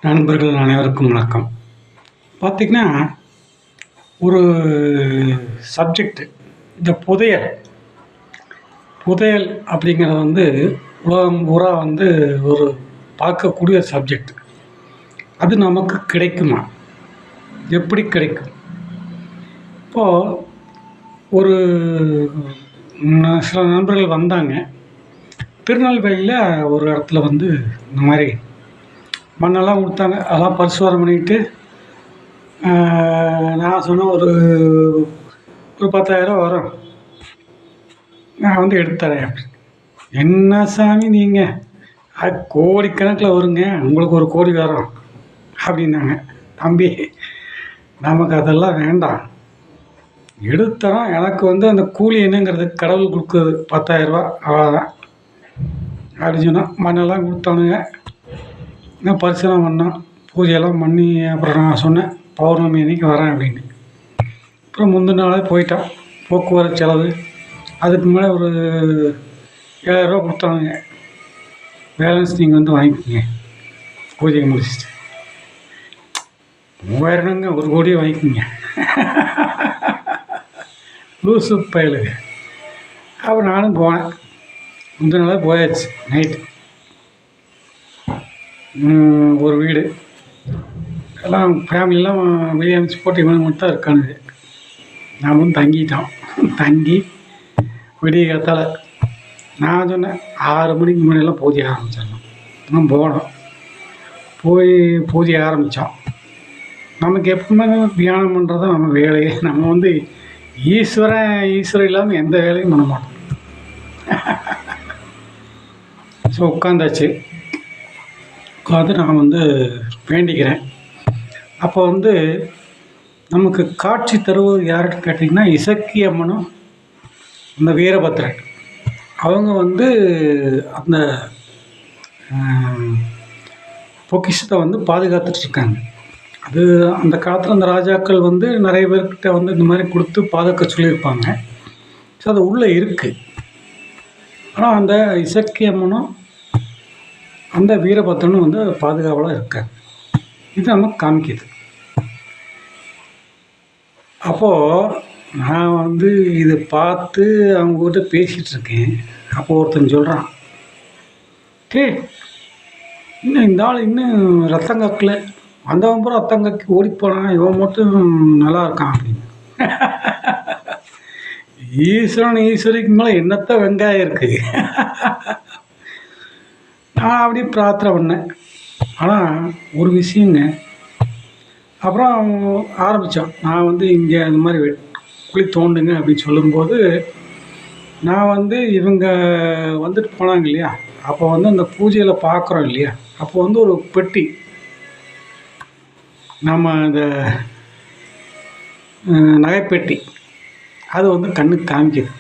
நண்பர்கள் அனைவருக்கும் வணக்கம். பார்த்திங்கன்னா, ஒரு சப்ஜெக்ட் இந்த புதையல் புதையல் அப்படிங்கிறது உலகம் பூரா ஒரு பார்க்கக்கூடிய சப்ஜெக்ட். அது நமக்கு கிடைக்குமா? எப்படி கிடைக்கும்? இப்போது ஒரு சில நண்பர்கள் வந்தாங்க. திருநெல்வேலியில் ஒரு இடத்துல இந்த மாதிரி மண்ணெல்லாம் கொடுத்தாங்க. அதெல்லாம் பரிசோதனை பண்ணிக்கிட்டு நான் சொன்னேன், ஒரு 10,000 வரும், நான் எடுத்துறேன் அப்படி. என்ன சாமி நீங்கள் கோடிக்கணக்கில் வருங்க, உங்களுக்கு 1 கோடி வரும் அப்படின்னாங்க. தம்பி, நமக்கு அதெல்லாம் வேண்டாம், எடுத்துறோம். எனக்கு அந்த கூலி என்னங்கிறது கடவுள் கொடுக்குறது 10,000 ரூபா, அவ்வளோதான் அப்படின்னு சொன்னால் மண்ணெல்லாம் கொடுத்தானுங்க. நான் பரிசீலனை பண்ணோம், பூஜையெல்லாம் பண்ணி அப்புறம் நான் சொன்னேன் பௌர்ணமி அன்றைக்கி வரேன் அப்படின்னு. அப்புறம் முந்தின நாளே போயிட்டோம். போக்குவரத்து செலவு அதுக்கு மேலே ஒரு 7,000 ரூபா கொடுத்தானுங்க. பேலன்ஸ் நீங்கள் வாங்கிக்கோங்க பூஜையை முடிச்சுட்டு. 3,000ங்க, 1 கோடியே வாங்கிக்கோங்க லூசு பயலுங்க. அப்புறம் நானும் போனேன். முந்தின நாளே போயாச்சு. நைட்டு ஒரு வீடு எல்லாம் ஃபேமிலியெலாம் வெளியே அனுப்பிச்சி போட்டு இவனுக்கு மட்டும் தான் இருக்கானுங்க. நாமளும் தங்கிட்டோம். தங்கி விடிய காத்தால நான் சொன்னேன் 6 மணிக்கு முன்னாடியெல்லாம் பூஜை ஆரம்பிச்சிடணும். நான் போனோம், போய் பூஜை ஆரம்பித்தோம். நமக்கு எப்பவுமே தியானம் பண்ணுறது நம்ம வேலையே. நம்ம ஈஸ்வரன் இல்லாமல் எந்த வேலையும் பண்ண மாட்டோம். ஸோ உட்காந்தாச்சு. உட்காந்து நான் வேண்டிக்கிறேன். அப்போ நமக்கு காட்சி தருவது யாருன்னு கேட்டிங்கன்னா, இசக்கியம்மனும் அந்த வீரபத்ரன். அவங்க அந்த பொக்கிஷத்தை பாதுகாத்துட்ருக்காங்க. அது அந்த காலத்தில் அந்த ராஜாக்கள் நிறைய பேர்கிட்ட இந்த மாதிரி கொடுத்து பாதுகாக்க சொல்லியிருப்பாங்க. ஸோ அது உள்ளே இருக்குது. ஆனால் அந்த இசக்கியம்மனும் அந்த வீரபத்ரனும் பாதுகாவலாக இருக்காங்க. இது நமக்கு காமிக்குது. அப்போது நான் இதை பார்த்து அவங்ககிட்ட பேசிகிட்ருக்கேன். அப்போது ஒருத்தன் சொல்கிறான், இன்னும் இந்த ஆள் இன்னும் ரத்தம் கக்கல, வந்தவன் பூரா ரத்தம் கக்கி ஓடிப்போனான், இவன் மட்டும் நல்லா இருக்கான் அப்படின்னு. ஈஸ்வரிக்கு மேலே என்னத்த வெங்காயம் இருக்குது. நான் அப்படியே பிரார்த்தனை பண்ணேன். ஆனால் ஒரு விஷயங்க, அப்புறம் ஆரம்பித்தோம். நான் இங்கே இந்த மாதிரி குழி தோண்டுங்க அப்படின்னு சொல்லும்போது, நான் இவங்க வந்துட்டு போனாங்க இல்லையா, அப்போ அந்த பூஜையில் பார்க்குறோம் இல்லையா, அப்போ ஒரு பெட்டி நம்ம இந்த நகைப்பெட்டி அது கண்ணுக்கு காமிக்குது.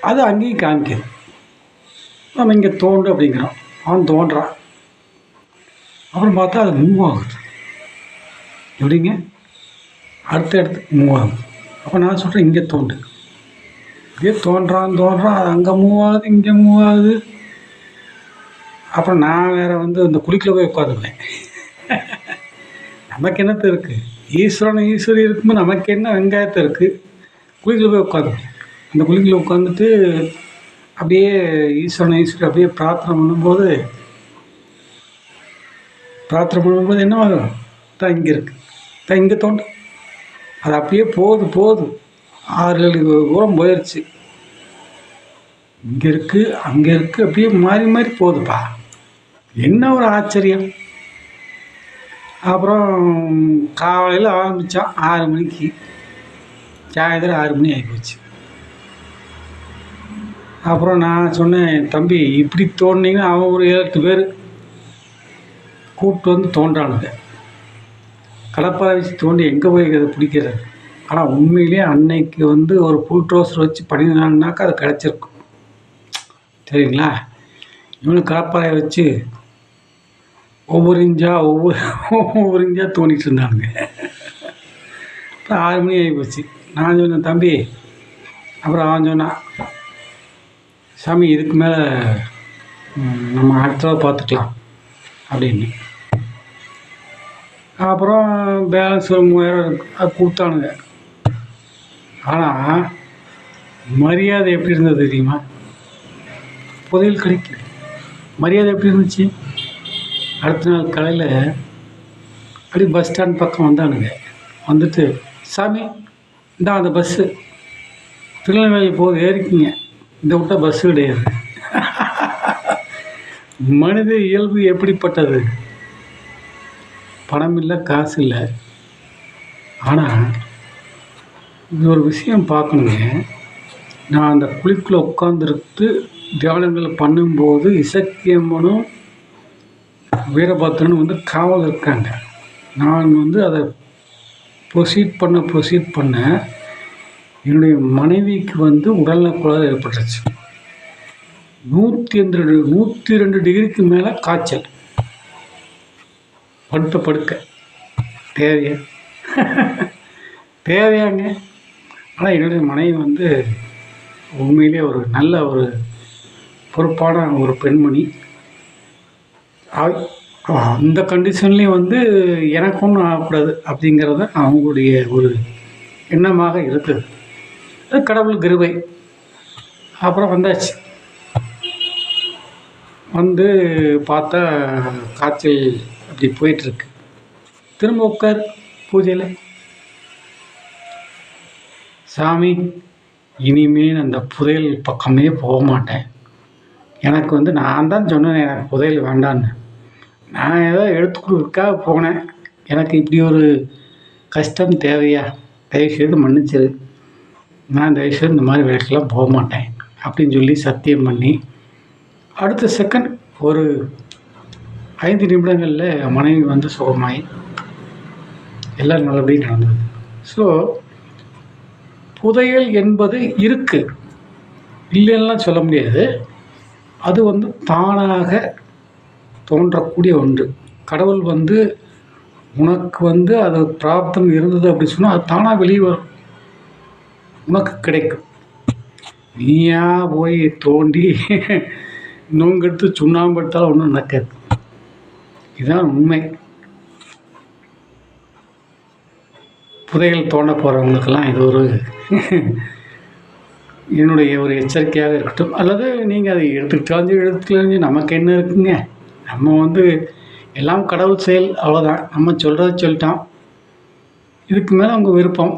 அது அங்கேயும் காமிக்குது. நம்ம இங்கே தோண்டு அப்படிங்கிறோம். அவன் தோன்றான். அப்புறம் பார்த்தா அது மூவ் ஆகுது. எப்படிங்க? அடுத்த இடத்துக்கு மூவ் ஆகுது. அப்போ நான் சொல்கிறேன், இங்கே தோண்டு. இங்கே தோன்றான். அது அங்கே மூவ் ஆகுது, இங்கே மூவ் ஆகுது. அப்புறம் நான் வேறு இந்த குழிக்குள்ள போய் உட்காந்துருவேன். நமக்கு என்னத்தை இருக்குது? ஈஸ்வரி இருக்கும்போது நமக்கு என்ன வெங்காயத்தை இருக்குது? குழிக்குள்ள போய் உட்காந்துருவேன். அந்த குழிக்குள்ள உட்காந்துட்டு அப்படியே ஈஸ்வரி அப்படியே பிரார்த்தனை பண்ணும்போது என்ன ஆகும்? தான் இங்கே இருக்குது, தான் இங்கே தோண்டு. அது அப்படியே போகுது 6-7 தூரம் போயிடுச்சு. இங்கே இருக்குது, அங்கே இருக்குது, அப்படியே மாறி போகுதுப்பா. என்ன ஒரு ஆச்சரியம். அப்புறம் காலையில் ஆரம்பித்தோம் 6 மணிக்கு, சாயந்தரம் 6 மணி ஆகிப்போச்சு. அப்புறம் நான் சொன்னேன், தம்பி இப்படி தோண்டினீங்கன்னா அவன் ஒரு 7-8 பேர் கூப்பிட்டு தோன்றானுங்க. கடப்பாறை வச்சு தோண்டி எங்கே போய் அதை பிடிக்கிறது? ஆனால் உண்மையிலேயே அன்னைக்கு ஒரு புல் ட்ரோஸர் வச்சு பண்ணினாங்கனாக்கா அது கிடச்சிருக்கும். சரிங்களா? இவனுக்கு கடப்பாறையை வச்சு ஒவ்வொரு இன்ச்சாக தோண்டிகிட்டு இருந்தானுங்க. அப்புறம் 6 மணி ஆகி போச்சு. நான் சொன்னேன், தம்பி. அப்புறம் அவன் சொன்னான், சாமி இதுக்கு மேலே நம்ம அடுத்த பார்த்துக்கலாம் அப்படின்னு. அப்புறம் பேலன்ஸ் ஒரு 3000 அது கொடுத்தானுங்க. ஆனால் மரியாதை எப்படி இருந்தது தெரியுமா? புதையல் கிடைக்கல. மரியாதை எப்படி இருந்துச்சு? அடுத்த நாள் காலையில் அப்படி பஸ் ஸ்டாண்ட் பக்கம் வந்தானுங்க. வந்துட்டு, சாமி இந்தா அந்த பஸ்ஸு திருநெல்வேலி போகுது, ஏறிக்கிங்க. இந்த விட்டா பஸ்ஸு கிடையாது. மனித இயல்பு எப்படிப்பட்டது? பணம் இல்லை, காசு இல்லை. ஆனால் இது ஒரு விஷயம் பார்க்கணுங்க. நான் அந்த குழிக்குள்ளே உட்காந்துருக்கு தியானங்கள் பண்ணும்போது இசக்கியம்மனும் வீரபத்ரனும் வந்து காவல் இருக்காங்க. நான் வந்து அதை ப்ரொசீட் பண்ண என்னுடைய மனைவிக்கு வந்து உடல்நலக்குறைவு ஏற்பட்டுருச்சு. 102 டிகிரிக்கு மேலே காய்ச்சல். படுக்க தேவையா? தேவையாங்க. ஆனால் என்னுடைய மனைவி வந்து உண்மையிலே ஒரு நல்ல ஒரு பொறுப்பான ஒரு பெண்மணி. அந்த கண்டிஷன்லேயும் வந்து எனக்கு ஒன்றும் ஆகக்கூடாது அப்படிங்கிறத அவங்களுடைய ஒரு எண்ணமாக இருக்குது. அது கடவுள் கிருபை. அப்புறம் வந்தாச்சு. வந்து பார்த்தா காய்ச்சல் அப்படி போயிட்டுருக்கு. திரும்ப உட்கார் பூஜையில். சாமி இனிமேல் அந்த புதையல் பக்கமே போக மாட்டேன். எனக்கு வந்து நான் தான் சொன்னேன் எனக்கு புதையல் வேண்டான்னு. நான் ஏதோ எடுத்துக்கிறதுக்காக போனேன். எனக்கு இப்படி ஒரு கஷ்டம் தேவையா? தயவுசெய்து மன்னிச்சிரு. நான் தயவுசெய்து இந்த மாதிரி வேலைக்கெல்லாம் போக மாட்டேன் அப்படின்னு சொல்லி சத்தியம் பண்ணி அடுத்த செகண்ட் ஒரு 5 நிமிடங்களில் மனைவி வந்து சுகமாயி எல்லாம் நல்லபடியாக நடந்தது. ஸோ புதையல் என்பது இருக்குது, இல்லைன்னா சொல்ல முடியாது. அது வந்து தானாக தோன்றக்கூடிய ஒன்று. கடவுள் வந்து உனக்கு வந்து அது பிராப்தம் இருந்தது அப்படின்னு சொன்னால் அது தானாக வெளியே வரும், உனக்கு கிடைக்கும். நீயா போய் தோண்டி நோங்கெடுத்து சுண்ணாம்பு எடுத்தாலும் ஒன்றும் நடக்காது. இதுதான் உண்மை. புதையல் தோண்ட போகிறவங்களுக்கெல்லாம் இது ஒரு என்னுடைய ஒரு எச்சரிக்கையாக இருக்கட்டும். அல்லது நீங்கள் அதை எடுத்துக்கலாஞ்சு நமக்கு என்ன இருக்குங்க? நம்ம வந்து எல்லாம் கடவுள் செயல், அவ்வளோதான். நம்ம சொல்கிறத சொல்லிட்டோம். இதுக்கு மேலே உங்கள் விருப்பம்.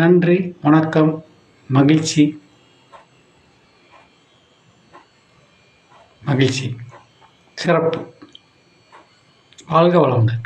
நன்றி, வணக்கம், மகிழ்ச்சி, சிறப்பு. வாழ்க வளமுடன்.